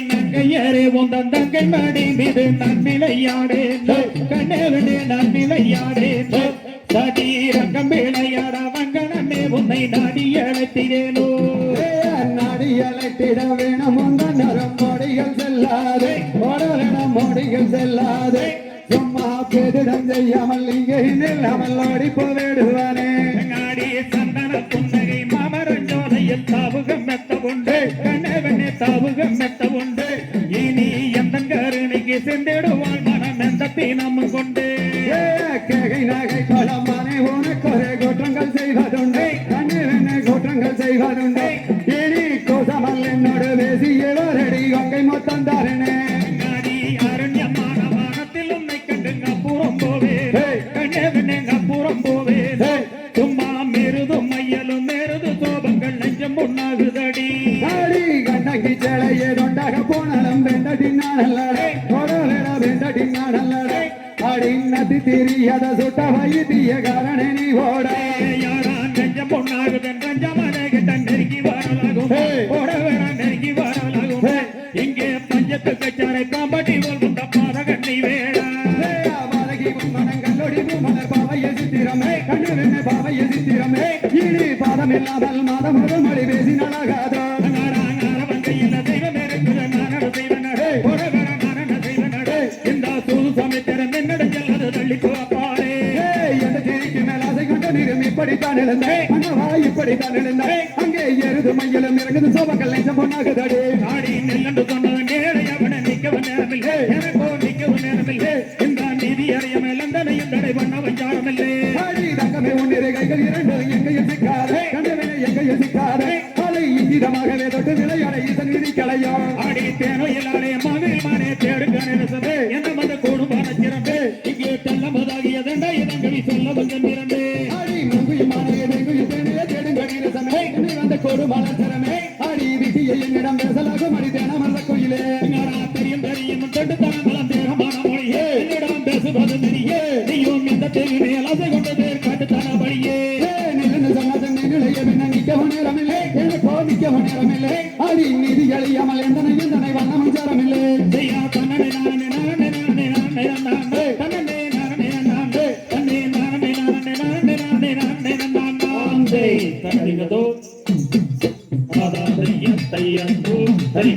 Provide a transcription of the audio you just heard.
நங்கையரே உந்தன் தங்கை மடி மீது நன்னிலையாடே கண்ணவனே நன்னிலையாடே சடி ரங்கம் விளையாட வங்கனமே உன்னை நாடி அழைத்திடேனோ நாடி அழைத்திட வேணும் உந்தன் நரம் மொழிகள் செல்லாதே மொழிகள் செல்லாதே சும்மா பெரிடம் செய்யாமல் இங்கே நில்லாமல் ஓடி போவிடுவானே நாடி சந்தன புன்னகை மாமரஞ்சோலையில் தாவுகம் மெத்த உண்டு கண்ணவனே தாவுகம் மெத்த உண்டு இனி எந்த கருணைக்கு சென்றிடுவாள் மனம் எந்த தீனம் கொண்டு கேகை நகை கொலமானே உனக்கொரு குற்றங்கள் செய்வதுண்டு கண்ணவனே குற்றங்கள் செய்வதுண்டு இனி கோசமல் என்னோடு பேசியவரடி கங்கை மொத்தம் தாரணே நாடி அரண்யமான வானத்தில் உன்னை கண்டு அப்புறம் போவேன் கண்ணவனே அப்புறம் போவேன் சும்மா மெருதும் மையலும் மெருது சோபங்கள் நெஞ்சம் உண்ணாகுதடி கண்ணகி சேலையே தொண்டாக போனாலும் வெண்டடி நாடல்லடே கொடலட வெண்டடி நாடல்லடே அடி நதி திரியத சுட்ட வைத்திய காரணே நீ ஓட யாரா நெஞ்சம் பொண்ணாகுதன் ரஞ்சமனை கிட்ட நெருங்கி வரலாகும் ஓட வேற நெருங்கி வரலாகும் இங்கே பஞ்சத்து கச்சாரை பாம்பட்டி போல் பாத கண்ணி வேடா பாதகி மனங்களொடி மலர் பாவைய சித்திரமே கண்ணு பாவைய சித்திரமே இனி பாதம் இல்லாமல் மாதம் ஒரு மொழி பேசி நடாகாதோ இப்படித்தான் எழுந்தேன் இப்படித்தான் எழுந்தேன் அங்கே எருது மையலும் இறங்குது சோபங்கள் நெஞ்சம் பொண்ணாகுதடி ஆடி நெல்லண்டு சொன்னது நேரையவன நிற்கவும் நேரமில்லை எனக்கோ நிற்கவும் நேரமில்லை இந்த நீதி அறிய மேலந்தனையும் தடை பண்ண வஞ்சாரமில்லை ஆடி தங்கமே உன்னிறை கைகள் இரண்டு எங்கையும் சிக்காதே கண்டவனை எங்கையும் சிக்காதே அலை இங்கிதமாகவே தொட்டு விளையாட இதன் விதி களையோ ஆடி தேனோ இல்லாடே மகளிர் மானே தேடுங்க நினைச்சது என்ன மத கூடுமான சிறந்து இங்கே தெல்லமதாகிய தண்டை இதங்கவி சொல்ல வந்த நிறந்து அடி விதிய என்னிடம் பேசலாகும் அடித்தேன மல்ல கோயிலே தெரியும் தெரியும் தொண்டு தரமலம் தேகமான மொழியே என்னிடம் பேசுவது தெரியே நீயும் எந்த தெருவே அசை கொண்டு பேர் காட்டு தர வழியே நிலந்து சொன்னது நிலைய பின்ன நிற்கவும் நேரமில்லை எனக்கோ நிற்கவும் நேரமில்லை அடி நிதி அழியாமல் எந்தனை வண்ணம் சாரமில்லை செய்யா தன்னனை நானே நானே நானே நானே நானே தன்னே நானே நானே தன்னே நானே நானே நானே நானே நானே நானே தன்னடிகதோ தையந்தோ சரி